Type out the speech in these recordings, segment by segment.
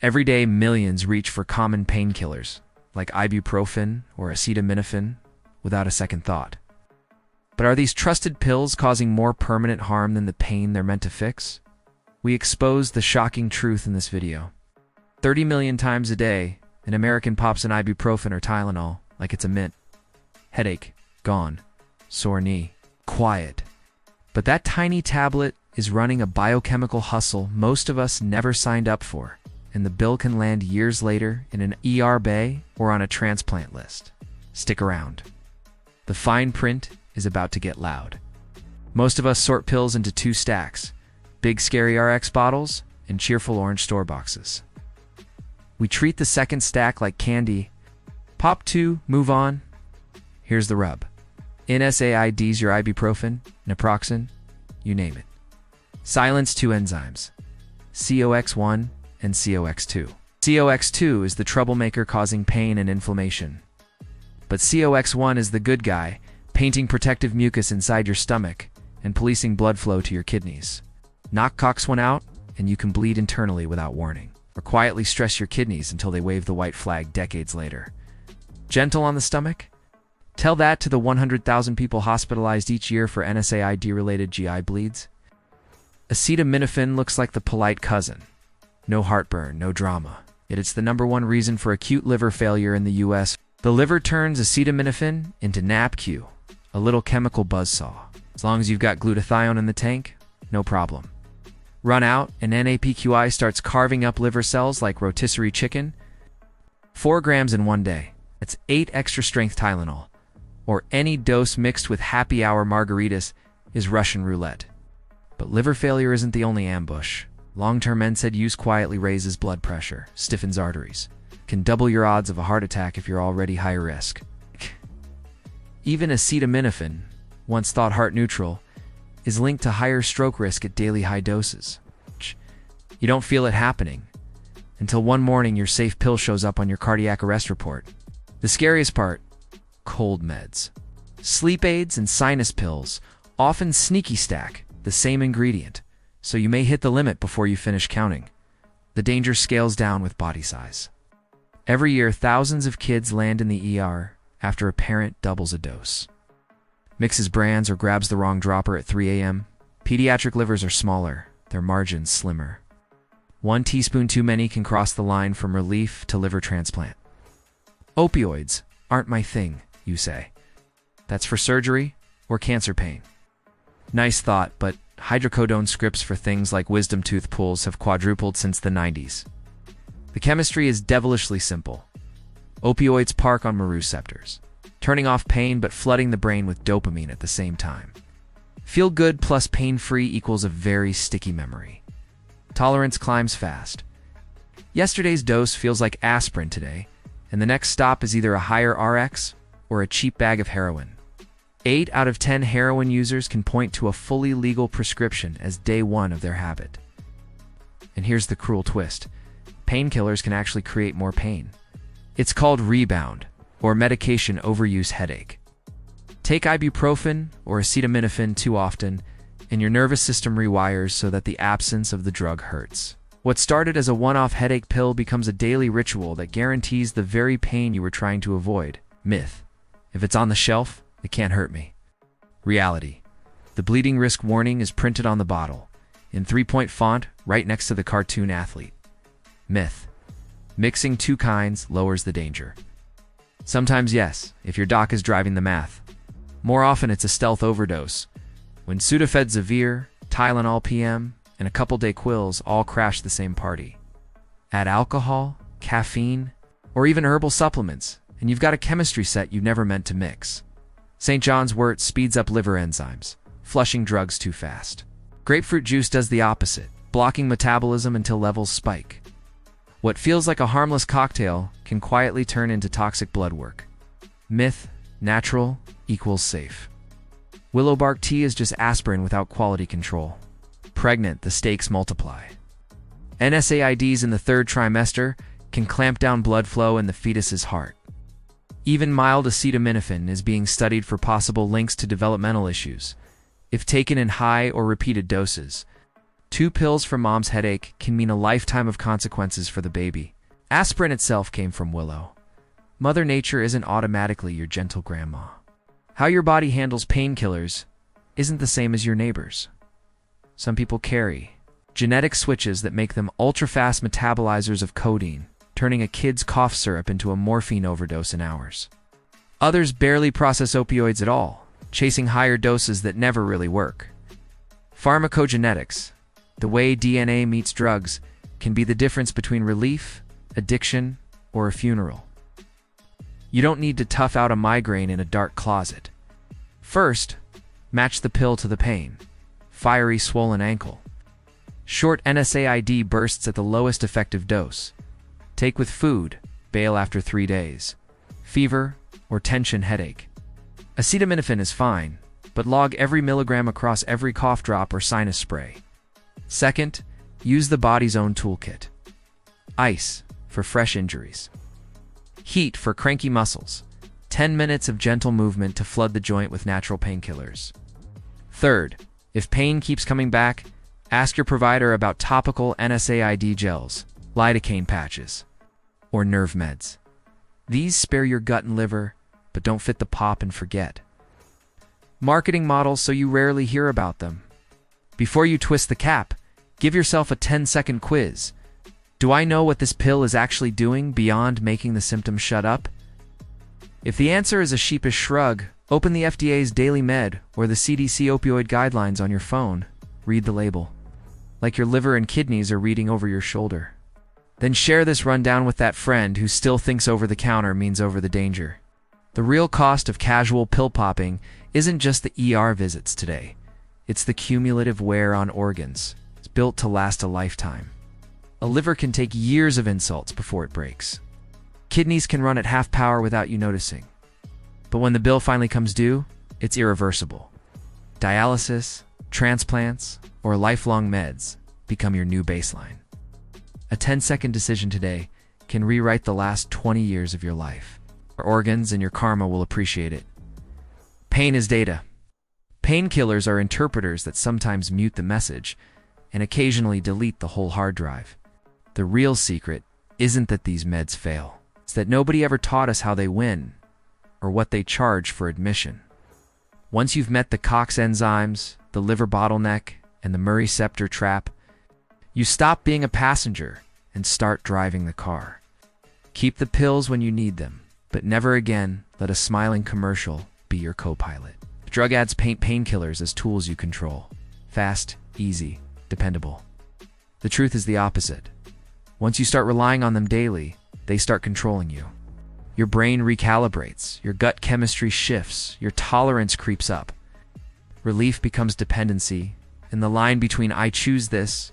Every day, millions reach for common painkillers, like ibuprofen or acetaminophen, without a second thought. But are these trusted pills causing more permanent harm than the pain they're meant to fix? We expose the shocking truth in this video. 30 million times a day, an American pops an ibuprofen or Tylenol like it's a mint. Headache, gone. Sore knee, quiet. But that tiny tablet is running a biochemical hustle most of us never signed up for, and the bill can land years later in an ER bay or on a transplant list. Stick around. The fine print is about to get loud. Most of us sort pills into two stacks: big scary RX bottles and cheerful orange store boxes. We treat the second stack like candy. Pop two, move on. Here's the rub. NSAIDs your ibuprofen, naproxen, you name it. Silence two enzymes, COX-1 and COX-2. COX-2 is the troublemaker causing pain and inflammation. But COX-1 is the good guy, painting protective mucus inside your stomach and policing blood flow to your kidneys. Knock COX-1 out, and you can bleed internally without warning, or quietly stress your kidneys until they wave the white flag decades later. Gentle on the stomach? Tell that to the 100,000 people hospitalized each year for NSAID-related GI bleeds. Acetaminophen looks like the polite cousin. No heartburn, no drama. Yet it's the #1 reason for acute liver failure in the US. The liver turns acetaminophen into NAPQ, a little chemical buzzsaw. As long as you've got glutathione in the tank, no problem. Run out, and NAPQI starts carving up liver cells like rotisserie chicken. 4 grams in one day. That's 8 extra-strength Tylenol. Or any dose mixed with happy hour margaritas is Russian roulette. But liver failure isn't the only ambush. Long-term NSAID use quietly raises blood pressure, stiffens arteries, can double your odds of a heart attack if you're already high risk. Even acetaminophen, once thought heart neutral, is linked to higher stroke risk at daily high doses. You don't feel it happening until one morning your safe pill shows up on your cardiac arrest report. The scariest part, cold meds. Sleep aids and sinus pills often sneaky stack the same ingredient, so you may hit the limit before you finish counting. The danger scales down with body size. Every year, thousands of kids land in the ER after a parent doubles a dose, mixes brands, or grabs the wrong dropper at 3 a.m. Pediatric livers are smaller, their margins slimmer. 1 teaspoon too many can cross the line from relief to liver transplant. Opioids aren't my thing, you say. That's for surgery or cancer pain. Nice thought, but hydrocodone scripts for things like wisdom tooth pulls have quadrupled since the 90s. The chemistry is devilishly simple. Opioids park on receptors, turning off pain but flooding the brain with dopamine at the same time. Feel good plus pain-free equals a very sticky memory. Tolerance climbs fast. Yesterday's dose feels like aspirin today, and the next stop is either a higher RX or a cheap bag of heroin. 8 out of 10 heroin users can point to a fully legal prescription as day one of their habit. And here's the cruel twist. Painkillers can actually create more pain. It's called rebound, or medication overuse headache. Take ibuprofen or acetaminophen too often, and your nervous system rewires so that the absence of the drug hurts. What started as a one-off headache pill becomes a daily ritual that guarantees the very pain you were trying to avoid. Myth. If it's on the shelf, it can't hurt me. Reality. The bleeding risk warning is printed on the bottle, in 3-point font right next to the cartoon athlete. Myth. Mixing 2 kinds lowers the danger. Sometimes yes, if your doc is driving the math. More often it's a stealth overdose, when Sudafed Zavir, Tylenol PM, and a couple Dayquils all crash the same party. Add alcohol, caffeine, or even herbal supplements, and you've got a chemistry set you never meant to mix. St. John's wort speeds up liver enzymes, flushing drugs too fast. Grapefruit juice does the opposite, blocking metabolism until levels spike. What feels like a harmless cocktail can quietly turn into toxic blood work. Myth, natural equals safe. Willow bark tea is just aspirin without quality control. Pregnant, the stakes multiply. NSAIDs in the 3rd trimester can clamp down blood flow in the fetus's heart. Even mild acetaminophen is being studied for possible links to developmental issues, if taken in high or repeated doses. 2 pills for mom's headache can mean a lifetime of consequences for the baby. Aspirin itself came from willow. Mother Nature isn't automatically your gentle grandma. How your body handles painkillers isn't the same as your neighbors. Some people carry genetic switches that make them ultra-fast metabolizers of codeine, turning a kid's cough syrup into a morphine overdose in hours. Others barely process opioids at all, chasing higher doses that never really work. Pharmacogenetics, the way DNA meets drugs, can be the difference between relief, addiction, or a funeral. You don't need to tough out a migraine in a dark closet. First, match the pill to the pain. Fiery swollen ankle. Short NSAID bursts at the lowest effective dose. Take with food, bail after 3 days. Fever or tension headache. Acetaminophen is fine, but log every milligram across every cough drop or sinus spray. Second, use the body's own toolkit. Ice for fresh injuries. Heat for cranky muscles. 10 minutes of gentle movement to flood the joint with natural painkillers. Third, if pain keeps coming back, ask your provider about topical NSAID gels, lidocaine patches, or nerve meds. These spare your gut and liver, but don't fit the pop and forget. Marketing models so you rarely hear about them. Before you twist the cap, give yourself a 10-second quiz. Do I know what this pill is actually doing beyond making the symptoms shut up? If the answer is a sheepish shrug, open the FDA's Daily Med or the CDC opioid guidelines on your phone. Read the label, like your liver and kidneys are reading over your shoulder. Then share this rundown with that friend who still thinks over-the-counter means over-the-danger. The real cost of casual pill popping isn't just the ER visits today. It's the cumulative wear on organs. It's built to last a lifetime. A liver can take years of insults before it breaks. Kidneys can run at half power without you noticing. But when the bill finally comes due, it's irreversible. Dialysis, transplants, or lifelong meds become your new baseline. A 10-second decision today can rewrite the last 20 years of your life. Your organs and your karma will appreciate it. Pain is data. Painkillers are interpreters that sometimes mute the message and occasionally delete the whole hard drive. The real secret isn't that these meds fail. It's that nobody ever taught us how they win or what they charge for admission. Once you've met the COX enzymes, the liver bottleneck, and the Murray scepter trap, you stop being a passenger and start driving the car. Keep the pills when you need them, but never again let a smiling commercial be your co-pilot. Drug ads paint painkillers as tools you control. Fast, easy, dependable. The truth is the opposite. Once you start relying on them daily, they start controlling you. Your brain recalibrates, your gut chemistry shifts, your tolerance creeps up. Relief becomes dependency, and the line between I choose this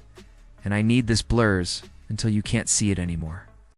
and I need this blurs until you can't see it anymore.